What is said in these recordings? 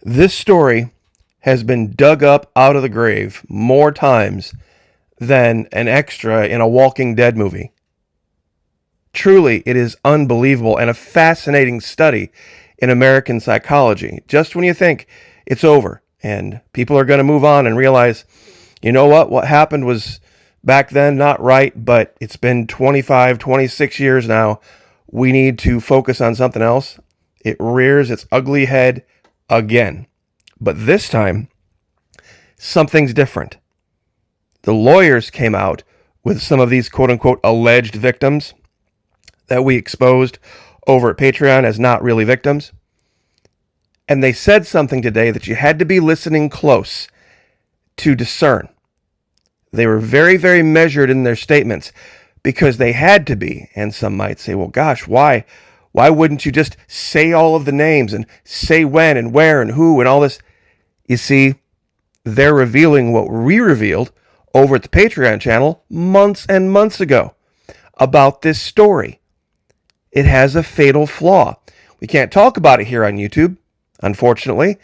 This story has been dug up out of the grave more times than an extra in a Walking Dead movie. Truly, it is unbelievable and a fascinating study in American psychology. Just when you think it's over and people are going to move on and realize, you know what happened was back then not right, but it's been 25, 26 years now. We need to focus on something else. It rears its ugly head again. But this time, something's different. The lawyers came out with some of these quote-unquote alleged victims that we exposed over at Patreon as not really victims. And they said something today that you had to be listening close to discern. They were very, very measured in their statements because they had to be. And some might say, well, gosh, why? Why wouldn't you just say all of the names and say when and where and who and all this? You see, they're revealing what we revealed over at the Patreon channel months and months ago about this story. It has a fatal flaw. We can't talk about it here on YouTube, unfortunately,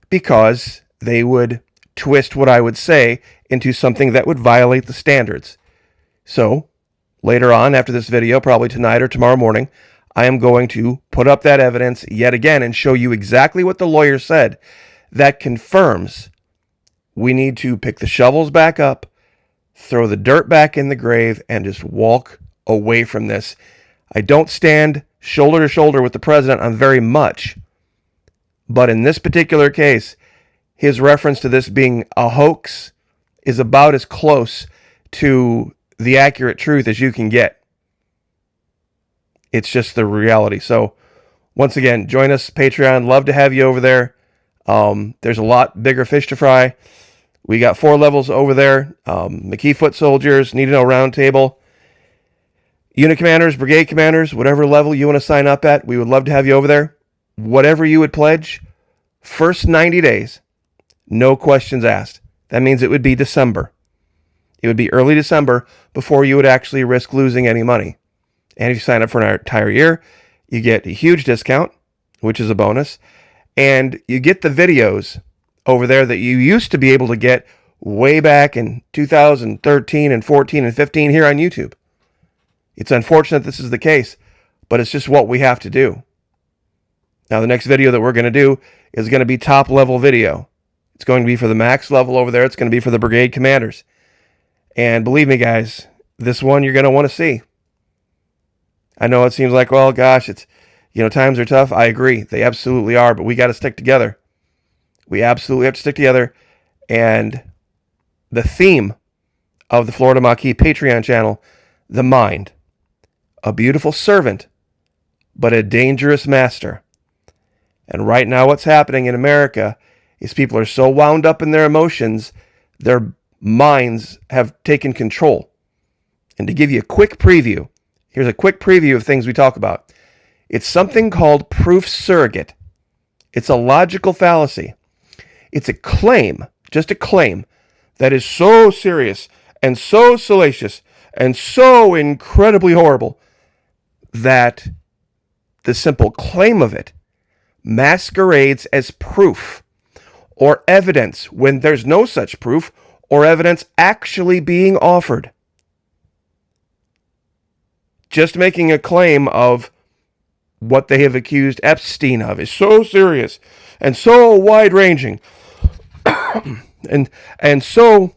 because they would twist what I would say into something that would violate the standards. So, later on, after this video, probably tonight or tomorrow morning, I am going to put up that evidence yet again and show you exactly what the lawyer said that confirms we need to pick the shovels back up, throw the dirt back in the grave, and just walk away from this. I don't stand shoulder to shoulder with the president on very much, but in this particular case, his reference to this being a hoax is about as close to the accurate truth as you can get. It's just the reality. So, once again, join us, Patreon. Love to have you over there. There's a lot bigger fish to fry. We got 4 levels over there. McKee Foot Soldiers, Need to Know Roundtable. Unit Commanders, Brigade Commanders, whatever level you want to sign up at, we would love to have you over there. Whatever you would pledge, first 90 days, no questions asked. That means it would be December. It would be early December before you would actually risk losing any money. And if you sign up for an entire year, you get a huge discount, which is a bonus. And you get the videos over there that you used to be able to get way back in 2013 and 14 and 15 here on YouTube. It's unfortunate this is the case, but it's just what we have to do. Now, the next video that we're going to do is going to be top level video. It's going to be for the max level over there. It's going to be for the Brigade Commanders. And believe me, guys, this one you're going to want to see. I know it seems like, well, gosh, it's, times are tough. I agree. They absolutely are, but we got to stick together. We absolutely have to stick together. And the theme of the Florida Maquis Patreon channel, the mind. A beautiful servant, but a dangerous master. And right now what's happening in America is people are so wound up in their emotions, their minds have taken control. And to give you a quick preview, here's a quick preview of things we talk about. It's something called proof surrogate. It's a logical fallacy. It's a claim, just a claim, that is so serious and so salacious and so incredibly horrible that the simple claim of it masquerades as proof or evidence when there's no such proof or evidence actually being offered. Just making a claim of what they have accused Epstein of is so serious and so wide-ranging and so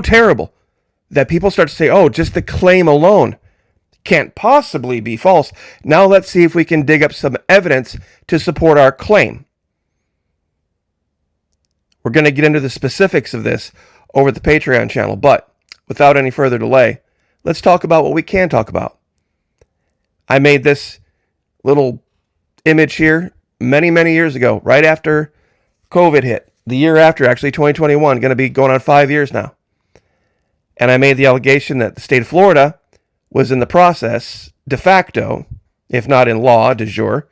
terrible that people start to say, oh, just the claim alone can't possibly be false. Now let's see if we can dig up some evidence to support our claim. We're going to get into the specifics of this over at the Patreon channel, but without any further delay, let's talk about what we can talk about. I made this little image here many, many years ago, right after COVID hit. The year after, actually 2021, going to be going on 5 years now. And I made the allegation that the state of Florida was in the process, de facto, if not in law, de jure,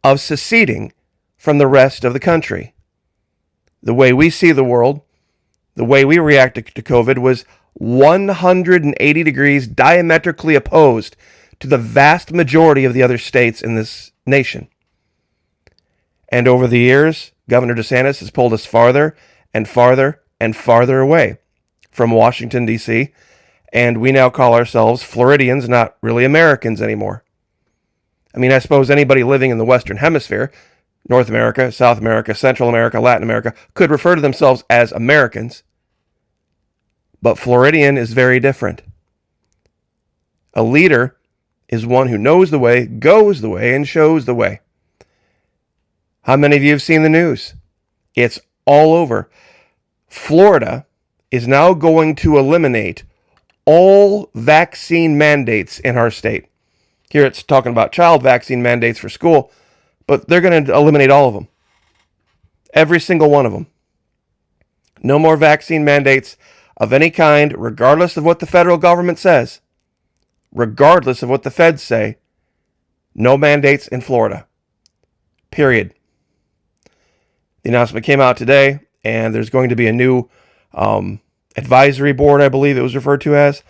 of seceding from the rest of the country. The way we see the world, the way we reacted to COVID was 180 degrees diametrically opposed to the vast majority of the other states in this nation. And over the years, Governor DeSantis has pulled us farther and farther and farther away from Washington, D.C., and we now call ourselves Floridians, not really Americans anymore. I mean, I suppose anybody living in the Western Hemisphere, North America, South America, Central America, Latin America, could refer to themselves as Americans. But Floridian is very different. A leader is one who knows the way, goes the way, and shows the way. How many of you have seen the news? It's all over. Florida is now going to eliminate all vaccine mandates in our state. Here it's talking about child vaccine mandates for school, but they're going to eliminate all of them. Every single one of them. No more vaccine mandates of any kind, regardless of what the federal government says. Regardless of what the feds say. No mandates in Florida. Period. The announcement came out today, and there's going to be a new advisory board, I believe it was referred to as.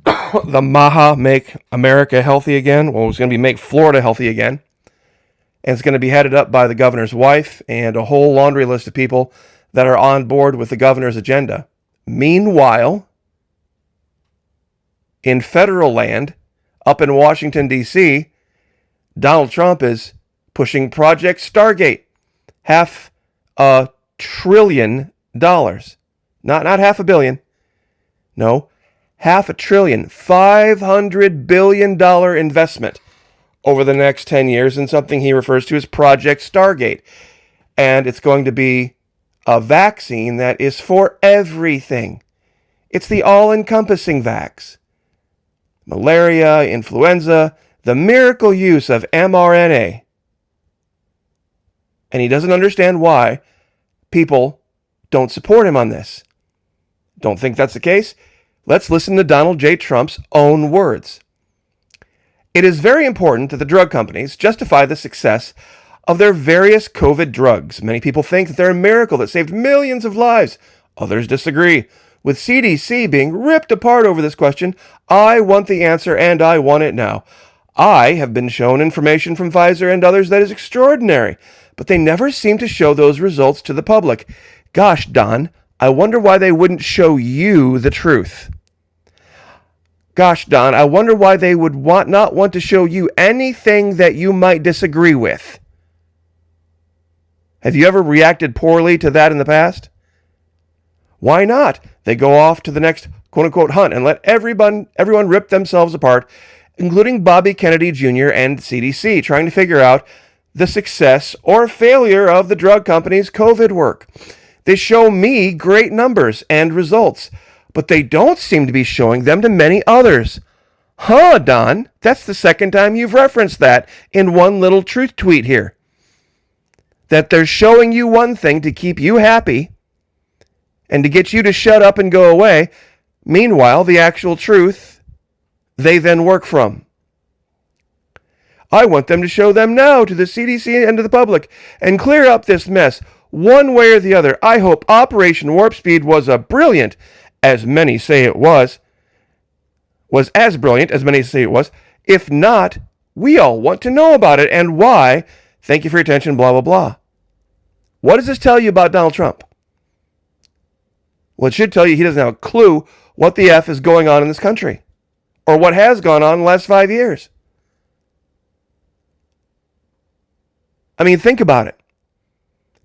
The MAHA, Make America Healthy Again. Well, it's going to be Make Florida Healthy Again. And it's going to be headed up by the governor's wife and a whole laundry list of people that are on board with the governor's agenda. Meanwhile, in federal land, up in Washington, D.C., Donald Trump is pushing Project Stargate. $500 billion. Not $500 million. No, $500 billion. $500 billion investment over the next 10 years in something he refers to as Project Stargate. And it's going to be a vaccine that is for everything. It's the all-encompassing vax. Malaria, influenza, the miracle use of mRNA. And he doesn't understand why people don't support him on this. Don't think that's the case? Let's listen to Donald J. Trump's own words. It is very important that the drug companies justify the success of their various COVID drugs. Many people think that they're a miracle that saved millions of lives. Others disagree. With CDC being ripped apart over this question, I want the answer and I want it now. I have been shown information from Pfizer and others that is extraordinary, but they never seem to show those results to the public. Gosh, Don, I wonder why they wouldn't show you the truth. Gosh, Don, I wonder why they would not want to show you anything that you might disagree with. Have you ever reacted poorly to that in the past? Why not? They go off to the next quote-unquote hunt and let everyone rip themselves apart, including Bobby Kennedy Jr. and CDC, trying to figure out the success or failure of the drug company's COVID work. They show me great numbers and results, but they don't seem to be showing them to many others. Huh, Don? That's the second time you've referenced that in one little truth tweet here. That they're showing you one thing to keep you happy and to get you to shut up and go away. Meanwhile, the actual truth, they then work from. I want them to show them now to the CDC and to the public and clear up this mess one way or the other. I hope Operation Warp Speed was brilliant, as many say it was as brilliant as many say it was. If not, we all want to know about it and why. Thank you for your attention, blah, blah, blah. What does this tell you about Donald Trump? Well, it should tell you he doesn't have a clue what the F is going on in this country or what has gone on in the last 5 years. I mean, think about it.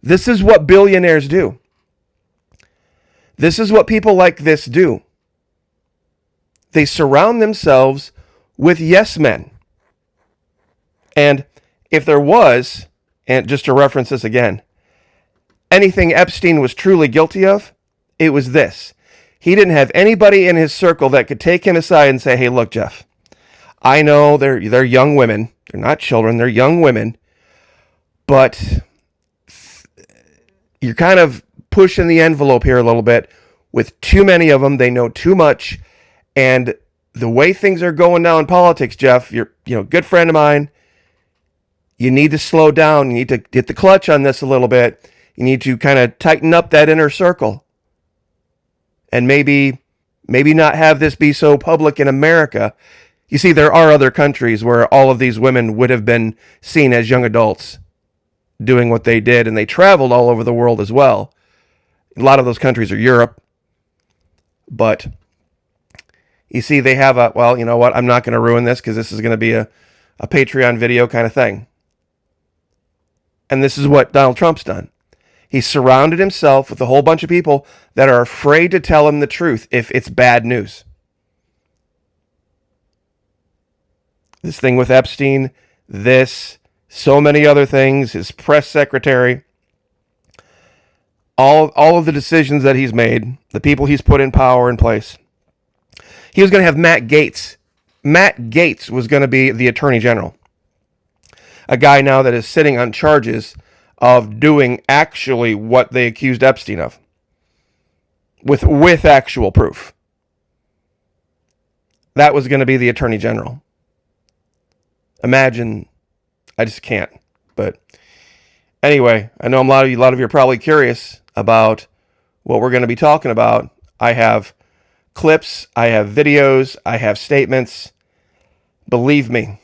This is what billionaires do. This is what people like this do. They surround themselves with yes men. And if there was, and just to reference this again, anything Epstein was truly guilty of, it was this. He didn't have anybody in his circle that could take him aside and say, hey, look, Jeff, I know they're young women. They're not children. They're young women. But you're kind of pushing the envelope here a little bit with too many of them. They know too much. And the way things are going now in politics, Jeff, you're a good friend of mine. You need to slow down. You need to get the clutch on this a little bit. You need to kind of tighten up that inner circle. And maybe not have this be so public in America. You see, there are other countries where all of these women would have been seen as young adults. doing what they did, and they traveled all over the world as well. A lot of those countries are Europe. But you see, they have a, well, you know what? I'm not going to ruin this because this is going to be a Patreon video kind of thing. And this is what Donald Trump's done. He's surrounded himself with a whole bunch of people that are afraid to tell him the truth if it's bad news. This thing with Epstein, so many other things, his press secretary, all of the decisions that he's made, the people he's put in power in place. He was going to have Matt Gaetz. Matt Gaetz was going to be the Attorney General. A guy now that is sitting on charges of doing actually what they accused Epstein of. With actual proof. That was going to be the Attorney General. Imagine, I just can't. But anyway, I know a lot of you are probably curious about what we're going to be talking about. I have clips, I have videos, I have statements. Believe me,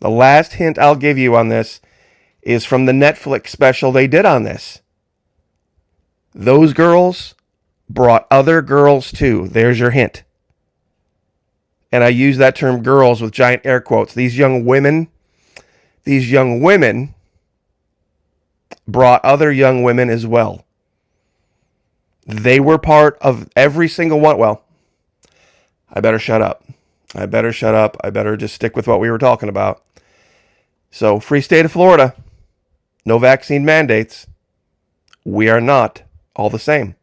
the last hint I'll give you on this is from the Netflix special they did on this. Those girls brought other girls too. There's your hint. And I use that term girls with giant air quotes. These young women brought other young women as well. They were part of every single one. Well, I better shut up. I better just stick with what we were talking about. So, free state of Florida, no vaccine mandates. We are not all the same.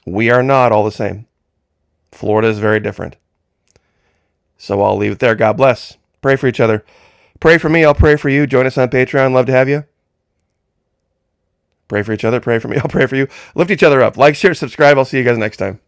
We are not all the same. Florida is very different. So I'll leave it there. God bless. Pray for each other. Pray for me. I'll pray for you. Join us on Patreon. Love to have you. Pray for each other. Pray for me. I'll pray for you. Lift each other up. Like, share, subscribe. I'll see you guys next time.